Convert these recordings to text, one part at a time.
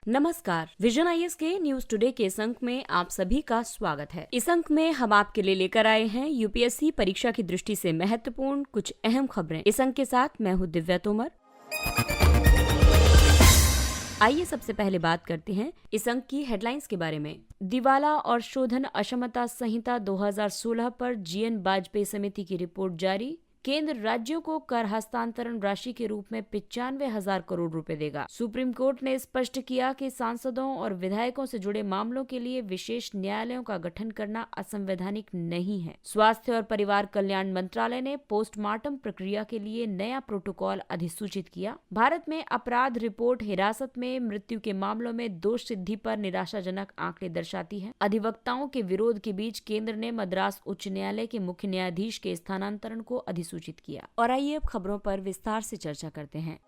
नमस्कार, vision IAS के news today के इस अंक में आप सभी का स्वागत है। इस अंक में हम आपके लिए लेकर आए हैं यूपीएससी परीक्षा की दृष्टि से महत्वपूर्ण कुछ अहम खबरें। इस अंक के साथ मैं हूँ दिव्या तोमर। आइए सबसे पहले बात करते हैं इस अंक की हेडलाइंस के बारे में। दिवाला और शोधन अक्षमता संहिता 2016 पर जीएन वाजपेयी समिति की रिपोर्ट जारी। केंद्र राज्यों को कर हस्तांतरण राशि के रूप में 95,000 करोड़ रुपए देगा। सुप्रीम कोर्ट ने स्पष्ट किया कि सांसदों और विधायकों से जुड़े मामलों के लिए विशेष न्यायालयों का गठन करना असंवैधानिक नहीं है। स्वास्थ्य और परिवार कल्याण मंत्रालय ने पोस्टमार्टम प्रक्रिया के लिए नया प्रोटोकॉल अधिसूचित किया। भारत में अपराध रिपोर्ट हिरासत में मृत्यु के मामलों में दोष सिद्धि पर निराशाजनक आंकड़े दर्शाती है। अधिवक्ताओं के विरोध के बीच केंद्र ने मद्रास उच्च न्यायालय के मुख्य न्यायाधीश के स्थानांतरण को अधिसूचित किया। और आइए अब खबरों पर विस्तार से चर्चा करते हैं।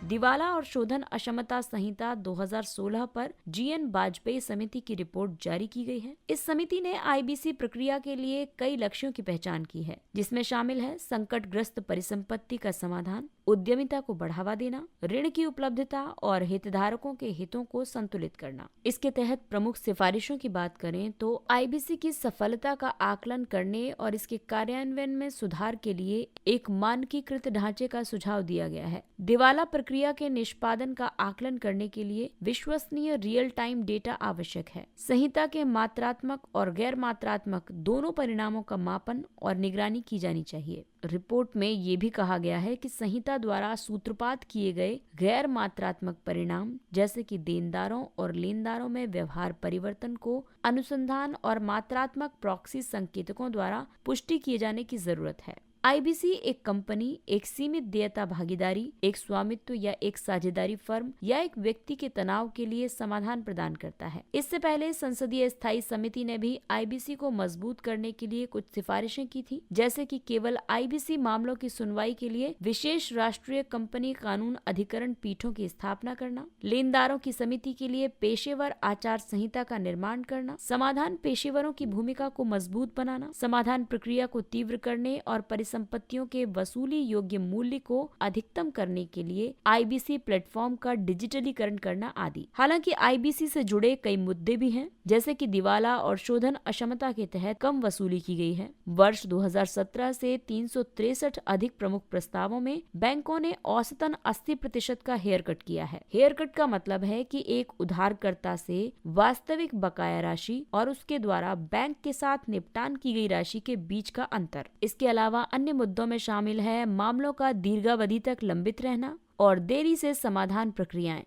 दिवाला और शोधन अक्षमता संहिता 2016 पर जीएन वाजपेयी समिति की रिपोर्ट जारी की गई है। इस समिति ने आईबीसी प्रक्रिया के लिए कई लक्ष्यों की पहचान की है, जिसमें शामिल है संकटग्रस्त परिसंपत्ति का समाधान, उद्यमिता को बढ़ावा देना, ऋण की उपलब्धता और हितधारकों के हितों को संतुलित करना। इसके तहत प्रमुख सिफारिशों की बात करें तो आईबीसी की सफलता का आकलन करने और इसके कार्यान्वयन में सुधार के लिए एक मानकीकृत ढांचे का सुझाव दिया गया है। दिवाला प्रक्रिया के निष्पादन का आकलन करने के लिए विश्वसनीय रियल टाइम डेटा आवश्यक है। संहिता के मात्रात्मक और गैर मात्रात्मक दोनों परिणामों का मापन और निगरानी की जानी चाहिए। रिपोर्ट में ये भी कहा गया है कि संहिता द्वारा सूत्रपात किए गए गैर मात्रात्मक परिणाम, जैसे कि देनदारों और लेनदारों में व्यवहार परिवर्तन को अनुसंधान और मात्रात्मक प्रॉक्सी संकेतकों द्वारा पुष्टि किए जाने की जरूरत है। आईबीसी एक कंपनी, एक सीमित देयता भागीदारी, एक स्वामित्व या एक साझेदारी फर्म या एक व्यक्ति के तनाव के लिए समाधान प्रदान करता है। इससे पहले संसदीय स्थायी समिति ने भी आईबीसी को मजबूत करने के लिए कुछ सिफारिशें की थी, जैसे कि केवल आईबीसी मामलों की सुनवाई के लिए विशेष राष्ट्रीय कंपनी कानून अधिकरण पीठों की स्थापना करना, लेनदारों की समिति के लिए पेशेवर आचार संहिता का निर्माण करना, समाधान पेशेवरों की भूमिका को मजबूत बनाना, समाधान प्रक्रिया को तीव्र करने और संपत्तियों के वसूली योग्य मूल्य को अधिकतम करने के लिए आईबीसी प्लेटफॉर्म का डिजिटलीकरण करना आदि। हालांकि आईबीसी से जुड़े कई मुद्दे भी हैं, जैसे कि दिवाला और शोधन अक्षमता के तहत कम वसूली की गई है। वर्ष 2017 से 363 अधिक प्रमुख प्रस्तावों में बैंकों ने औसतन 80% का हेयर कट किया है। हेयर कट का मतलब है कि एक उधारकर्ता से वास्तविक बकाया राशि और उसके द्वारा बैंक के साथ निपटान की गई राशि के बीच का अंतर। इसके अलावा अन्य मुद्दों में शामिल है मामलों का दीर्घावधि तक लंबित रहना और देरी से समाधान प्रक्रियाएं।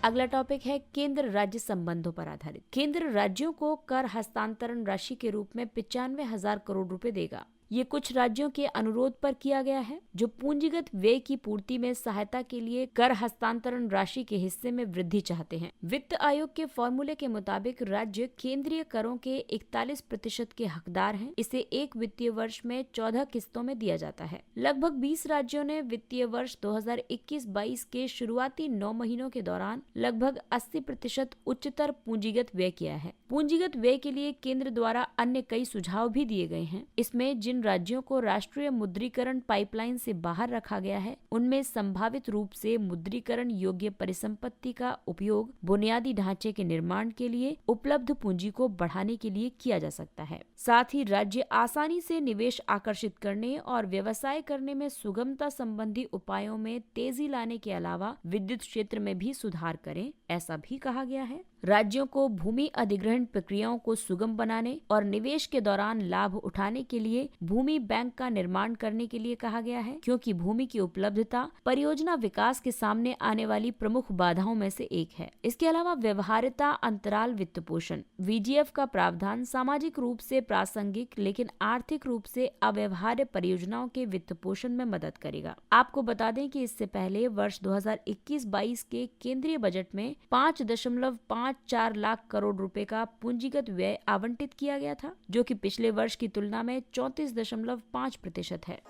अगला टॉपिक है केंद्र राज्य संबंधों पर आधारित। केंद्र राज्यों को कर हस्तांतरण राशि के रूप में 95,000 करोड़ रुपए देगा। ये कुछ राज्यों के अनुरोध पर किया गया है, जो पूंजीगत व्यय की पूर्ति में सहायता के लिए कर हस्तांतरण राशि के हिस्से में वृद्धि चाहते हैं। वित्त आयोग के फॉर्मूले के मुताबिक राज्य केंद्रीय करों के 41% के हकदार हैं। इसे एक वित्तीय वर्ष में 14 किस्तों में दिया जाता है। लगभग 20 राज्यों ने वित्तीय वर्ष 2021-22 के शुरुआती 9 महीनों के दौरान लगभग 80% उच्चतर पूंजीगत व्यय किया है। पूंजीगत व्यय के लिए केंद्र द्वारा अन्य कई सुझाव भी दिए गए हैं। इसमें जिन राज्यों को राष्ट्रीय मुद्रीकरण पाइपलाइन से बाहर रखा गया है, उनमें संभावित रूप से मुद्रीकरण योग्य परिसंपत्ति का उपयोग बुनियादी ढांचे के निर्माण के लिए उपलब्ध पूंजी को बढ़ाने के लिए किया जा सकता है। साथ ही राज्य आसानी से निवेश आकर्षित करने और व्यवसाय करने में सुगमता संबंधी उपायों में तेजी लाने के अलावा विद्युत क्षेत्र में भी सुधार करें, ऐसा भी कहा गया है। राज्यों को भूमि अधिग्रहण प्रक्रियाओं को सुगम बनाने और निवेश के दौरान लाभ उठाने के लिए भूमि बैंक का निर्माण करने के लिए कहा गया है, क्योंकि भूमि की उपलब्धता परियोजना विकास के सामने आने वाली प्रमुख बाधाओं में से एक है। इसके अलावा व्यवहार्यता अंतराल वित्त पोषण वीजीएफ का प्रावधान सामाजिक रूप से प्रासंगिक लेकिन आर्थिक रूप से अव्यवहार्य परियोजनाओं के वित्त पोषण में मदद करेगा। आपको बता दें कि इससे पहले वर्ष 2021-22 के केंद्रीय बजट में 5.54 लाख करोड़ रुपए का पूंजीगत व्यय आवंटित किया गया था, जो कि पिछले वर्ष की तुलना में 34.5% है।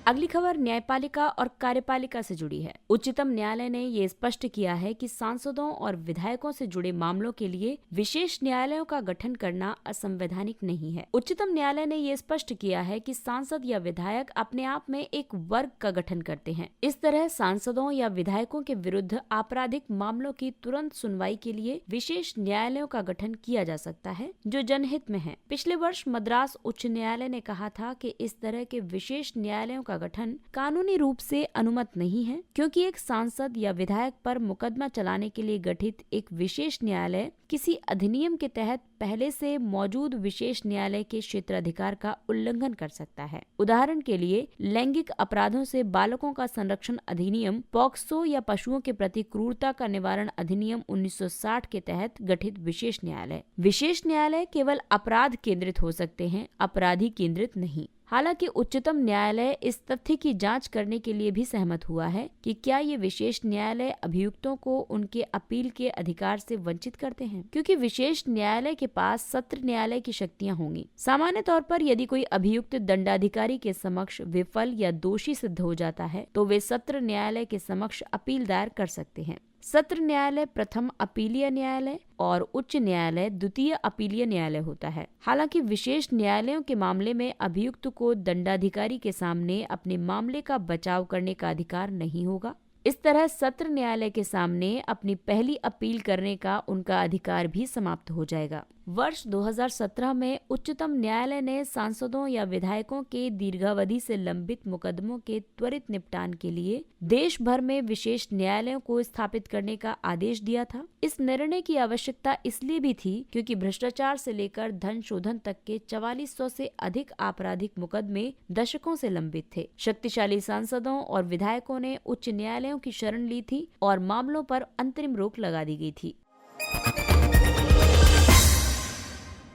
अगली खबर न्यायपालिका और कार्यपालिका से जुड़ी है। उच्चतम न्यायालय ने ये स्पष्ट किया है कि सांसदों और विधायकों से जुड़े मामलों के लिए विशेष न्यायालयों का गठन करना असंवैधानिक नहीं है। उच्चतम न्यायालय ने ये स्पष्ट किया है कि सांसद या विधायक अपने आप में एक वर्ग का गठन करते हैं। इस तरह सांसदों या विधायकों के विरुद्ध आपराधिक मामलों की तुरंत सुनवाई के लिए विशेष न्यायालयों का गठन किया जा सकता है, जो जनहित में है। पिछले वर्ष मद्रास उच्च न्यायालय ने कहा था कि इस तरह के विशेष न्यायालयों का गठन कानूनी रूप से अनुमत नहीं है, क्योंकि एक सांसद या विधायक पर मुकदमा चलाने के लिए गठित एक विशेष न्यायालय किसी अधिनियम के तहत पहले से मौजूद विशेष न्यायालय के क्षेत्राधिकार का उल्लंघन कर सकता है। उदाहरण के लिए लैंगिक अपराधों से बालकों का संरक्षण अधिनियम, पॉक्सो या पशुओं के प्रति क्रूरता का निवारण अधिनियम 1960 के तहत गठित विशेष न्यायालय। विशेष न्यायालय केवल अपराध केंद्रित हो सकते हैं, अपराधी केंद्रित नहीं। हालांकि उच्चतम न्यायालय इस तथ्य की जांच करने के लिए भी सहमत हुआ है कि क्या ये विशेष न्यायालय अभियुक्तों को उनके अपील के अधिकार से वंचित करते हैं, क्योंकि विशेष न्यायालय के पास सत्र न्यायालय की शक्तियां होंगी। सामान्य तौर पर यदि कोई अभियुक्त दंडाधिकारी के समक्ष विफल या दोषी सिद्ध हो जाता है तो वे सत्र न्यायालय के समक्ष अपील दायर कर सकते हैं। सत्र न्यायालय प्रथम अपीलीय न्यायालय और उच्च न्यायालय द्वितीय अपीलीय न्यायालय होता है। हालांकि विशेष न्यायालयों के मामले में अभियुक्त को दंडाधिकारी के सामने अपने मामले का बचाव करने का अधिकार नहीं होगा। इस तरह सत्र न्यायालय के सामने अपनी पहली अपील करने का उनका अधिकार भी समाप्त हो जाएगा। वर्ष 2017 में उच्चतम न्यायालय ने सांसदों या विधायकों के दीर्घावधि से लंबित मुकदमों के त्वरित निपटान के लिए देश भर में विशेष न्यायालयों को स्थापित करने का आदेश दिया था। इस निर्णय की आवश्यकता इसलिए भी थी क्योंकि भ्रष्टाचार से लेकर धन शोधन तक के 4400 से अधिक आपराधिक मुकदमे दशकों से लंबित थे। शक्तिशाली सांसदों और विधायकों ने उच्च न्यायालयों की शरण ली थी और मामलों पर अंतरिम रोक लगा दी गई थी।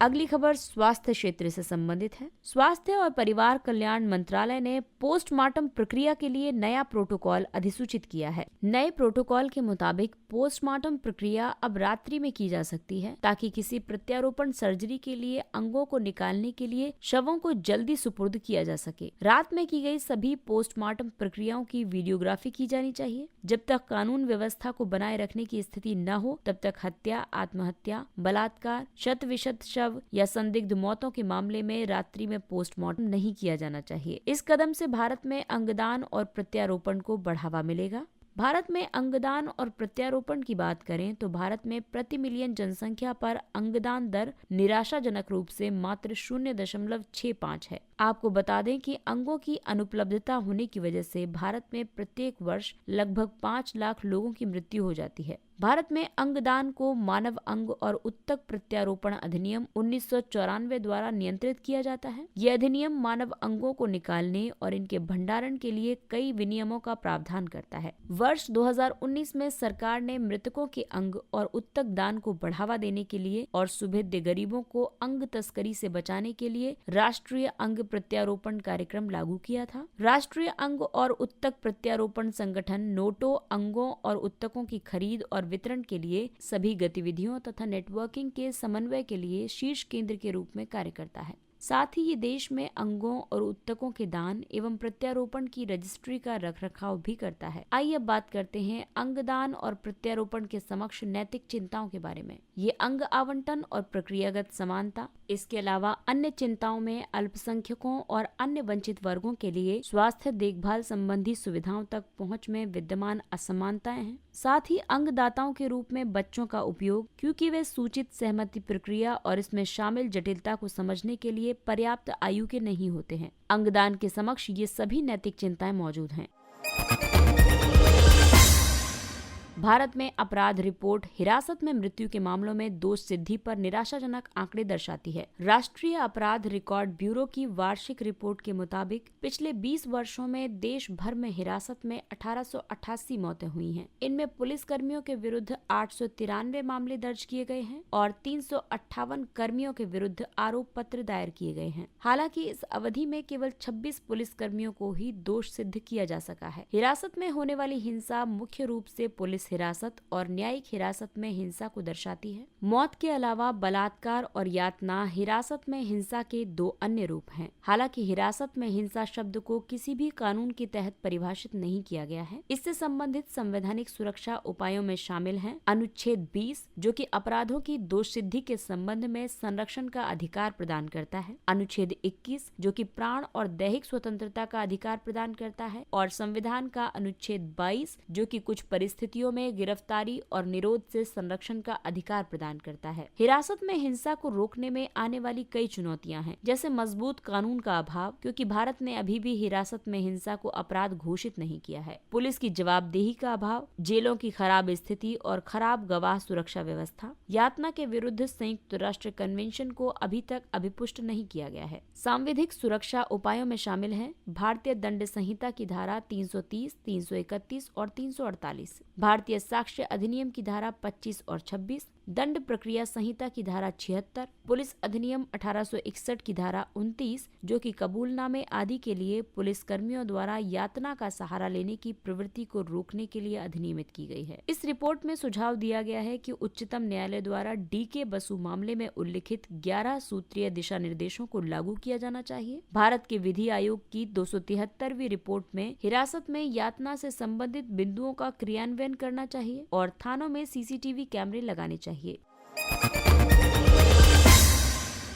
अगली खबर स्वास्थ्य क्षेत्र से संबंधित है। स्वास्थ्य और परिवार कल्याण मंत्रालय ने पोस्टमार्टम प्रक्रिया के लिए नया प्रोटोकॉल अधिसूचित किया है। नए प्रोटोकॉल के मुताबिक पोस्टमार्टम प्रक्रिया अब रात्रि में की जा सकती है, ताकि किसी प्रत्यारोपण सर्जरी के लिए अंगों को निकालने के लिए शवों को जल्दी सुपुर्द किया जा सके। रात में की गई सभी पोस्टमार्टम प्रक्रियाओं की वीडियोग्राफी की जानी चाहिए। जब तक कानून व्यवस्था को बनाए रखने की स्थिति न हो तब तक हत्या, आत्महत्या, बलात्कार, शत-विशत शव या संदिग्ध मौतों के मामले में रात्रि में पोस्टमार्टम नहीं किया जाना चाहिए। इस कदम से भारत में अंगदान और प्रत्यारोपण को बढ़ावा मिलेगा। भारत में अंगदान और प्रत्यारोपण की बात करें तो भारत में प्रति मिलियन जनसंख्या पर अंगदान दर निराशाजनक रूप से मात्र 0.65 है। आपको बता दें कि अंगों की अनुपलब्धता होने की वजह से भारत में प्रत्येक वर्ष लगभग 5 लाख लोगों की मृत्यु हो जाती है। भारत में अंगदान को मानव अंग और उत्तक प्रत्यारोपण अधिनियम 1994 द्वारा नियंत्रित किया जाता है। यह अधिनियम मानव अंगों को निकालने और इनके भंडारण के लिए कई विनियमों का प्रावधान करता है। वर्ष 2019 में सरकार ने मृतकों के अंग और उत्तक दान को बढ़ावा देने के लिए और सुभेद्य गरीबों को अंग तस्करी से बचाने के लिए राष्ट्रीय अंग प्रत्यारोपण कार्यक्रम लागू किया था। राष्ट्रीय अंग और उत्तक प्रत्यारोपण संगठन नोटो अंगों और उत्तकों की खरीद और वितरण के लिए सभी गतिविधियों तथा नेटवर्किंग के समन्वय के लिए शीर्ष केंद्र के रूप में कार्य करता है। साथ ही ये देश में अंगों और उत्तकों के दान एवं प्रत्यारोपण की रजिस्ट्री का रखरखाव भी करता है। आइए अब बात करते हैं अंगदान और प्रत्यारोपण के समक्ष नैतिक चिंताओं के बारे में। ये अंग आवंटन और प्रक्रियागत समानता, इसके अलावा अन्य चिंताओं में अल्पसंख्यकों और अन्य वंचित वर्गों के लिए स्वास्थ्य देखभाल संबंधी सुविधाओं तक पहुंच में विद्यमान असमानताएं हैं। साथ ही अंगदाताओं के रूप में बच्चों का उपयोग, क्योंकि वे सूचित सहमति प्रक्रिया और इसमें शामिल जटिलता को समझने के लिए पर्याप्त आयु के नहीं होते हैं। अंगदान के समक्ष ये सभी नैतिक चिंताएं मौजूद हैं। भारत में अपराध रिपोर्ट हिरासत में मृत्यु के मामलों में दोष सिद्धि पर निराशाजनक आंकड़े दर्शाती है। राष्ट्रीय अपराध रिकॉर्ड ब्यूरो की वार्षिक रिपोर्ट के मुताबिक पिछले 20 वर्षों में देश भर में हिरासत में 1888 मौतें हुई हैं। इनमें पुलिस कर्मियों के विरुद्ध 893 मामले दर्ज किए गए हैं और 358 कर्मियों के विरुद्ध आरोप पत्र दायर किए गए हैं। हालांकि इस अवधि में केवल 26 पुलिस कर्मियों को ही दोष सिद्ध किया जा सका है। हिरासत में होने वाली हिंसा मुख्य रूप से पुलिस हिरासत और न्यायिक हिरासत में हिंसा को दर्शाती है। मौत के अलावा बलात्कार और यातना हिरासत में हिंसा के 2 अन्य रूप हैं। हालांकि हिरासत में हिंसा शब्द को किसी भी कानून के तहत परिभाषित नहीं किया गया है। इससे संबंधित संवैधानिक सुरक्षा उपायों में शामिल हैं अनुच्छेद 20 जो कि अपराधों की दोष सिद्धि के संबंध में संरक्षण का अधिकार प्रदान करता है, अनुच्छेद 21 जो कि प्राण और दैहिक स्वतंत्रता का अधिकार प्रदान करता है और संविधान का अनुच्छेद 22 जो कि कुछ परिस्थितियों में गिरफ्तारी और निरोध से संरक्षण का अधिकार प्रदान करता है। हिरासत में हिंसा को रोकने में आने वाली कई चुनौतियां हैं, जैसे मजबूत कानून का अभाव, क्योंकि भारत ने अभी भी हिरासत में हिंसा को अपराध घोषित नहीं किया है, पुलिस की जवाबदेही का अभाव, जेलों की खराब स्थिति और खराब गवाह सुरक्षा व्यवस्था, यातना के विरुद्ध संयुक्त राष्ट्र कन्वेंशन को अभी तक अभिपुष्ट नहीं किया गया है। सांविधिक सुरक्षा उपायों में शामिल हैं भारतीय दंड संहिता की धारा 330, 331 और 348, भारतीय साक्ष्य अधिनियम की धारा 25 और 26, दंड प्रक्रिया संहिता की धारा 76, पुलिस अधिनियम 1861 की धारा 29 जो कि कबूलनामे आदि के लिए पुलिस कर्मियों द्वारा यातना का सहारा लेने की प्रवृत्ति को रोकने के लिए अधिनियमित की गई है। इस रिपोर्ट में सुझाव दिया गया है कि उच्चतम न्यायालय द्वारा DK बसु मामले में उल्लिखित 11 सूत्रीय दिशा निर्देशों को लागू किया जाना चाहिए। भारत के विधि आयोग की 273वीं रिपोर्ट में हिरासत में यातना से संबंधित बिंदुओं का क्रियान्वयन करना चाहिए और थानों में CCTV कैमरे लगाने चाहिए।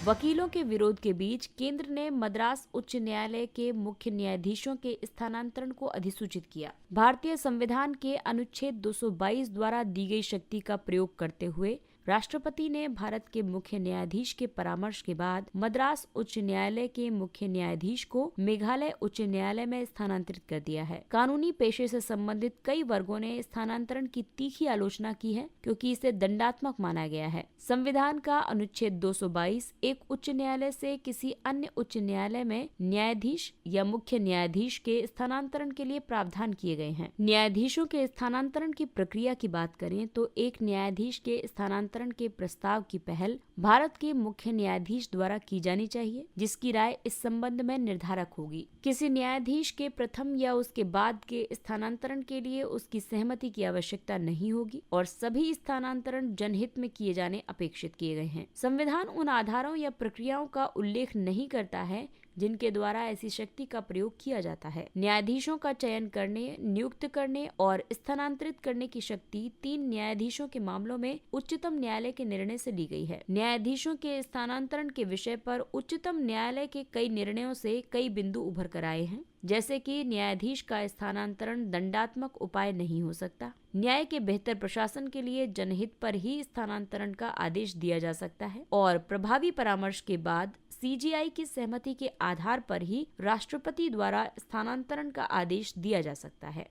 वकीलों के विरोध के बीच केंद्र ने मद्रास उच्च न्यायालय के मुख्य न्यायाधीशों के स्थानांतरण को अधिसूचित किया। भारतीय संविधान के अनुच्छेद 222 द्वारा दी गई शक्ति का प्रयोग करते हुए राष्ट्रपति ने भारत के मुख्य न्यायाधीश के परामर्श के बाद मद्रास उच्च न्यायालय के मुख्य न्यायाधीश को मेघालय उच्च न्यायालय में स्थानांतरित कर दिया है। कानूनी पेशे से संबंधित कई वर्गों ने स्थानांतरण की तीखी आलोचना की है क्योंकि इसे दंडात्मक माना गया है। संविधान का अनुच्छेद 222 एक उच्च न्यायालय से किसी अन्य उच्च न्यायालय में न्यायाधीश या मुख्य न्यायाधीश के स्थानांतरण के लिए प्रावधान किए गए हैं। न्यायाधीशों के स्थानांतरण की प्रक्रिया की बात करें तो एक न्यायाधीश के स्थानांतरण के प्रस्ताव की पहल भारत के मुख्य न्यायाधीश द्वारा की जानी चाहिए, जिसकी राय इस संबंध में निर्धारक होगी। किसी न्यायाधीश के प्रथम या उसके बाद के स्थानांतरण के लिए उसकी सहमति की आवश्यकता नहीं होगी और सभी स्थानांतरण जनहित में किए जाने अपेक्षित किए गए हैं। संविधान उन आधारों या प्रक्रियाओं का उल्लेख नहीं करता है जिनके द्वारा ऐसी शक्ति का प्रयोग किया जाता है। न्यायाधीशों का चयन करने, नियुक्त करने और स्थानांतरित करने की शक्ति 3 न्यायाधीशों के मामलों में उच्चतम न्यायालय के निर्णय से ली गई है। न्यायाधीशों के स्थानांतरण के विषय पर उच्चतम न्यायालय के कई निर्णयों से कई बिंदु उभर कर आए हैं, जैसे कि न्यायाधीश का स्थानांतरण दंडात्मक उपाय नहीं हो सकता, न्याय के बेहतर प्रशासन के लिए जनहित पर ही स्थानांतरण का आदेश दिया जा सकता है और प्रभावी परामर्श के बाद CJI की सहमति के आधार पर ही राष्ट्रपति द्वारा स्थानांतरण का आदेश दिया जा सकता है।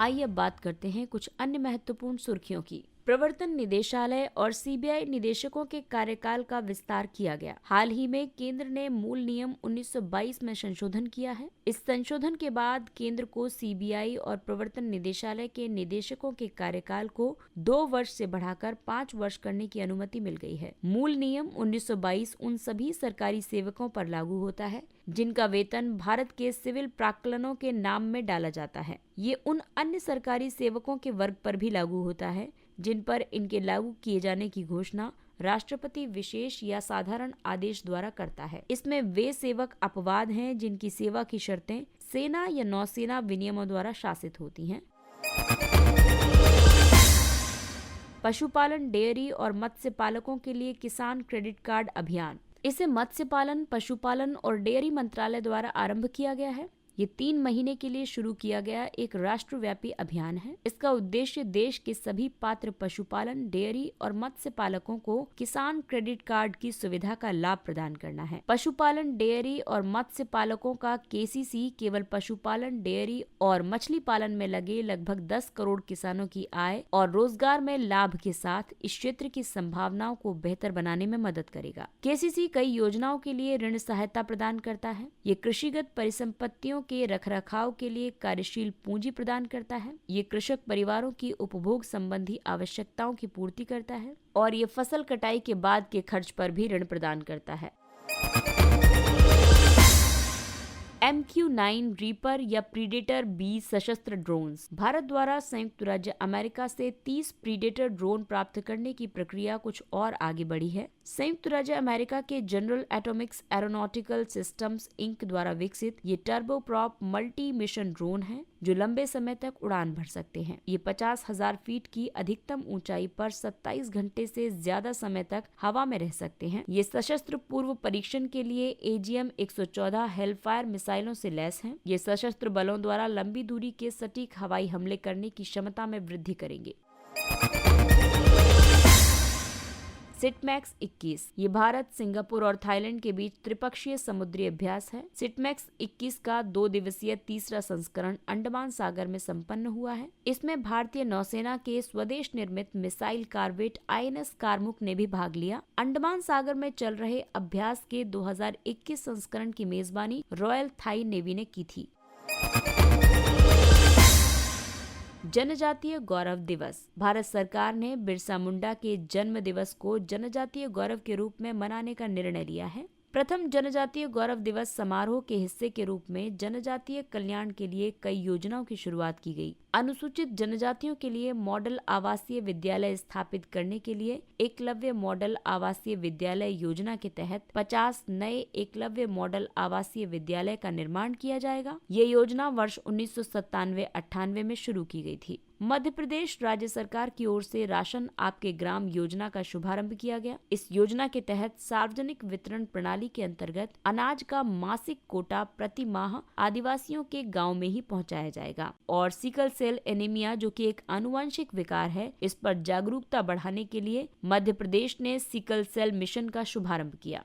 आइए अब बात करते हैं कुछ अन्य महत्वपूर्ण सुर्खियों की। प्रवर्तन निदेशालय और CBI निदेशकों के कार्यकाल का विस्तार किया गया। हाल ही में केंद्र ने मूल नियम 1922 में संशोधन किया है। इस संशोधन के बाद केंद्र को CBI और प्रवर्तन निदेशालय के निदेशकों के कार्यकाल को 2 वर्ष से बढ़ाकर 5 वर्ष करने की अनुमति मिल गई है। मूल नियम 1922 उन सभी सरकारी सेवकों पर लागू होता है जिनका वेतन भारत के सिविल प्राक्कलनों के नाम में डाला जाता है। ये उन अन्य सरकारी सेवकों के वर्ग पर भी लागू होता है जिन पर इनके लागू किए जाने की घोषणा राष्ट्रपति विशेष या साधारण आदेश द्वारा करता है। इसमें वे सेवक अपवाद हैं जिनकी सेवा की शर्तें सेना या नौसेना विनियमों द्वारा शासित होती हैं। पशुपालन, डेयरी और मत्स्य पालकों के लिए किसान क्रेडिट कार्ड अभियान। इसे मत्स्य पालन, पशुपालन और डेयरी मंत्रालय द्वारा आरंभ किया गया है। ये 3 महीने के लिए शुरू किया गया एक राष्ट्रव्यापी अभियान है। इसका उद्देश्य देश के सभी पात्र पशुपालन, डेयरी और मत्स्य पालकों को किसान क्रेडिट कार्ड की सुविधा का लाभ प्रदान करना है। पशुपालन, डेयरी और मत्स्य पालकों का KCC केवल पशुपालन, डेयरी और मछली पालन में लगे लगभग 10 करोड़ किसानों की आय और रोजगार में लाभ के साथ इस क्षेत्र की संभावनाओं को बेहतर बनाने में मदद करेगा। KCC कई योजनाओं के लिए ऋण सहायता प्रदान करता है। ये कृषिगत परिसंपत्तियों के रखरखाव के लिए कार्यशील पूंजी प्रदान करता है। ये कृषक परिवारों की उपभोग संबंधी आवश्यकताओं की पूर्ति करता है और ये फसल कटाई के बाद के खर्च पर भी ऋण प्रदान करता है। MQ-9 रीपर या प्रीडेटर बी सशस्त्र ड्रोन्स। भारत द्वारा संयुक्त राज्य अमेरिका से 30 प्रीडेटर ड्रोन प्राप्त करने की प्रक्रिया कुछ और आगे बढ़ी है। संयुक्त राज्य अमेरिका के General Atomics Aeronautical Systems Inc द्वारा विकसित ये टर्बोप्रॉप मल्टी मिशन ड्रोन हैं जो लंबे समय तक उड़ान भर सकते हैं। ये 50,000 फीट की अधिकतम ऊंचाई पर 27 घंटे से ज्यादा समय तक हवा में रह सकते हैं। ये सशस्त्र पूर्व परीक्षण के लिए AGM-114 हेलफायर मिसाइलों से लैस हैं। ये सशस्त्र बलों द्वारा लंबी दूरी के सटीक हवाई हमले करने की क्षमता में वृद्धि करेंगे। सिटमैक्स 21 ये भारत, सिंगापुर और थाईलैंड के बीच त्रिपक्षीय समुद्री अभ्यास है। सिटमैक्स 21 का 2 दिवसीय तीसरा संस्करण अंडमान सागर में संपन्न हुआ है। इसमें भारतीय नौसेना के स्वदेश निर्मित मिसाइल कारवेट INS कारमुक ने भी भाग लिया। अंडमान सागर में चल रहे अभ्यास के 2021 संस्करण की मेजबानी रॉयल थाई नेवी ने की थी। जनजातीय गौरव दिवस। भारत सरकार ने बिरसा मुंडा के जन्म दिवस को जनजातीय गौरव के रूप में मनाने का निर्णय लिया है। प्रथम जनजातीय गौरव दिवस समारोह के हिस्से के रूप में जनजातीय कल्याण के लिए कई योजनाओं की शुरुआत की गई। अनुसूचित जनजातियों के लिए मॉडल आवासीय विद्यालय स्थापित करने के लिए एकलव्य मॉडल आवासीय विद्यालय योजना के तहत 50 नए एकलव्य मॉडल आवासीय विद्यालय का निर्माण किया जाएगा। ये योजना वर्ष 1997-98 में शुरू की गई थी। मध्य प्रदेश राज्य सरकार की ओर से राशन आपके ग्राम योजना का शुभारंभ किया गया। इस योजना के तहत सार्वजनिक वितरण प्रणाली के अंतर्गत अनाज का मासिक कोटा प्रति माह आदिवासियों के गांव में ही पहुंचाया जाएगा और सिकल सेल एनीमिया, जो कि एक आनुवंशिक विकार है, इस पर जागरूकता बढ़ाने के लिए मध्य प्रदेश ने सिकल सेल मिशन का शुभारंभ किया।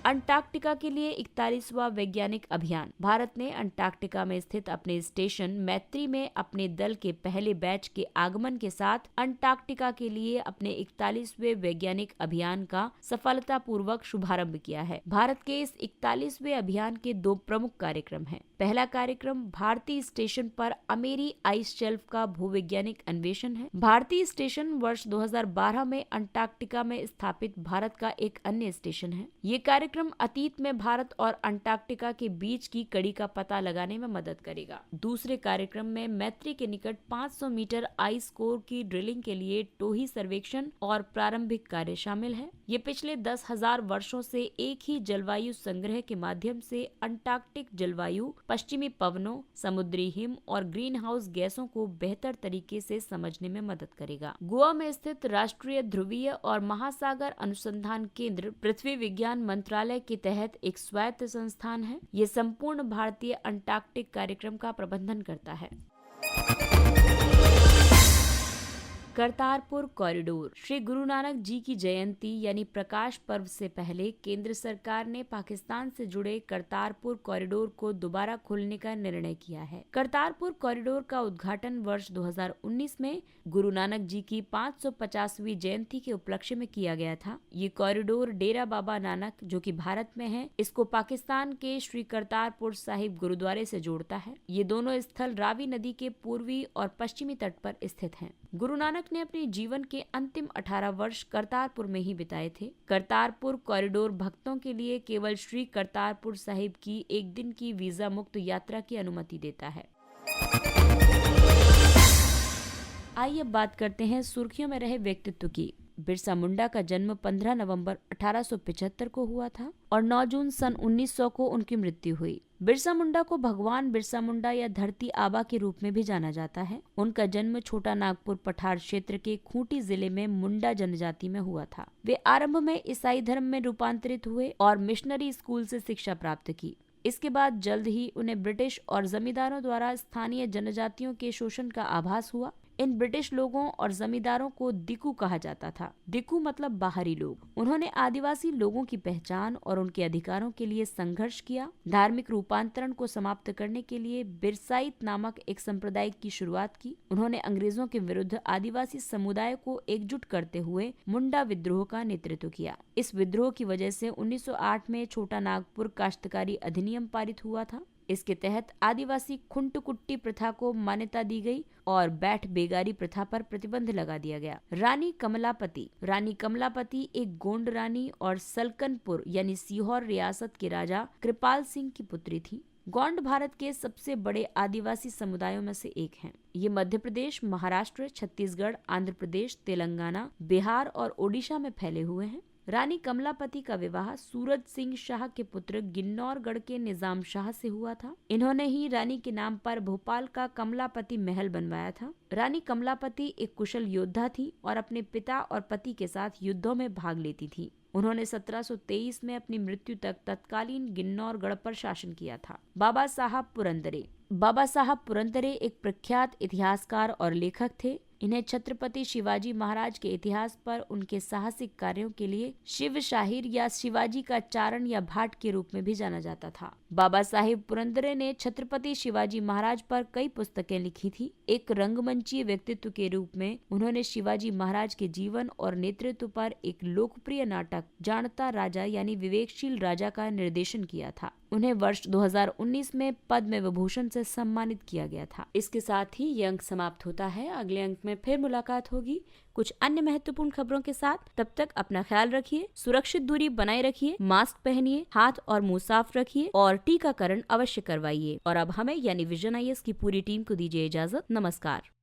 अंटार्कटिका के लिए 41वां वैज्ञानिक अभियान। भारत ने अंटार्कटिका में स्थित अपने स्टेशन मैत्री में अपने दल के पहले बैच के आगमन के साथ अंटार्कटिका के लिए अपने 41वें वैज्ञानिक अभियान का सफलतापूर्वक शुभारंभ किया है। भारत के इस 41वें अभियान के 2 प्रमुख कार्यक्रम हैं। पहला कार्यक्रम भारतीय स्टेशन पर अमेरी आइस शेल्फ का भूवैज्ञानिक अन्वेषण है। भारतीय स्टेशन वर्ष 2012 में अंटार्कटिका में स्थापित भारत का एक अन्य स्टेशन है। ये कार्यक्रम अतीत में भारत और अंटार्कटिका के बीच की कड़ी का पता लगाने में मदद करेगा। दूसरे कार्यक्रम में मैत्री के निकट 500 मीटर आइस कोर की ड्रिलिंग के लिए टोही सर्वेक्षण और प्रारंभिक कार्य शामिल है। ये पिछले 10,000 वर्षों से एक ही जलवायु संग्रह के माध्यम से अंटार्कटिक जलवायु, पश्चिमी पवनों, समुद्री हिम और ग्रीन हाउस गैसों को बेहतर तरीके से समझने में मदद करेगा। गोवा में स्थित राष्ट्रीय ध्रुवीय और महासागर अनुसंधान केंद्र पृथ्वी विज्ञान मंत्रालय के तहत एक स्वायत्त संस्थान है। ये संपूर्ण भारतीय अंटार्कटिक कार्यक्रम का प्रबंधन करता है। करतारपुर कॉरिडोर। श्री गुरु नानक जी की जयंती यानी प्रकाश पर्व से पहले केंद्र सरकार ने पाकिस्तान से जुड़े करतारपुर कॉरिडोर को दोबारा खोलने का निर्णय किया है। करतारपुर कॉरिडोर का उद्घाटन वर्ष 2019 में गुरु नानक जी की 550वीं जयंती के उपलक्ष्य में किया गया था। ये कॉरिडोर डेरा बाबा नानक, जो कि भारत में है, इसको पाकिस्तान के श्री करतारपुर साहिब गुरुद्वारे से जोड़ता है। ये दोनों स्थल रावी नदी के पूर्वी और पश्चिमी तट पर स्थित हैं। गुरु नानक ने अपने जीवन के अंतिम 18 वर्ष करतारपुर में ही बिताए थे। करतारपुर कॉरिडोर भक्तों के लिए केवल श्री करतारपुर साहिब की एक दिन की वीजा मुक्त यात्रा की अनुमति देता है। आइए अब बात करते हैं सुर्खियों में रहे व्यक्तित्व की। बिरसा मुंडा का जन्म 15 नवंबर 1875 को हुआ था और 9 जून सन 1900 को उनकी मृत्यु हुई। बिरसा मुंडा को भगवान बिरसा मुंडा या धरती आबा के रूप में भी जाना जाता है। उनका जन्म छोटा नागपुर पठार क्षेत्र के खूंटी जिले में मुंडा जनजाति में हुआ था। वे आरंभ में ईसाई धर्म में रूपांतरित हुए और मिशनरी स्कूल से शिक्षा प्राप्त की। इसके बाद जल्द ही उन्हें ब्रिटिश और जमींदारों द्वारा स्थानीय जनजातियों के शोषण का आभास हुआ। इन ब्रिटिश लोगों और जमींदारों को दिकू कहा जाता था। दिकू मतलब बाहरी लोग। उन्होंने आदिवासी लोगों की पहचान और उनके अधिकारों के लिए संघर्ष किया। धार्मिक रूपांतरण को समाप्त करने के लिए बिरसाइत नामक एक संप्रदाय की शुरुआत की। उन्होंने अंग्रेजों के विरुद्ध आदिवासी समुदाय को एकजुट करते हुए मुंडा विद्रोह का नेतृत्व किया। इस विद्रोह की वजह से 1908 में छोटा नागपुर काश्तकारी अधिनियम पारित हुआ था। इसके तहत आदिवासी खुंटकुट्टी प्रथा को मान्यता दी गई और बैठ बेगारी प्रथा पर प्रतिबंध लगा दिया गया। रानी कमलापति एक गोंड रानी और सलकनपुर यानी सीहोर रियासत के राजा कृपाल सिंह की पुत्री थी। गोंड भारत के सबसे बड़े आदिवासी समुदायों में से एक हैं। ये मध्य प्रदेश, महाराष्ट्र, छत्तीसगढ़, आंध्र प्रदेश, तेलंगाना, बिहार और ओडिशा में फैले हुए हैं। रानी कमलापति का विवाह सूरज सिंह शाह के पुत्र गिन्नौरगढ़ के निजाम शाह से हुआ था। इन्होंने ही रानी के नाम पर भोपाल का कमलापति महल बनवाया था। रानी कमलापति एक कुशल योद्धा थी और अपने पिता और पति के साथ युद्धों में भाग लेती थी। उन्होंने 1723 में अपनी मृत्यु तक तत्कालीन गिन्नौरगढ़ पर शासन किया था। बाबा साहब पुरंदरे एक प्रख्यात इतिहासकार और लेखक थे। इन्हें छत्रपति शिवाजी महाराज के इतिहास पर उनके साहसिक कार्यों के लिए शिव शाहिर या शिवाजी का चारण या भाट के रूप में भी जाना जाता था। बाबा साहिब पुरंदरे ने छत्रपति शिवाजी महाराज पर कई पुस्तकें लिखी थी। एक रंगमंचीय व्यक्तित्व के रूप में उन्होंने शिवाजी महाराज के जीवन और नेतृत्व पर एक लोकप्रिय नाटक जानता राजा यानी विवेकशील राजा का निर्देशन किया था। उन्हें वर्ष 2019 में पद्म विभूषण से सम्मानित किया गया था। इसके साथ ही ये अंक समाप्त होता है। अगले अंक में फिर मुलाकात होगी कुछ अन्य महत्वपूर्ण खबरों के साथ। तब तक अपना ख्याल रखिए, सुरक्षित दूरी बनाए रखिए, मास्क पहनिए, हाथ और मुंह साफ रखिए और टीकाकरण अवश्य करवाइए। और अब हमें यानी विजन IAS की पूरी टीम को दीजिए इजाजत। नमस्कार।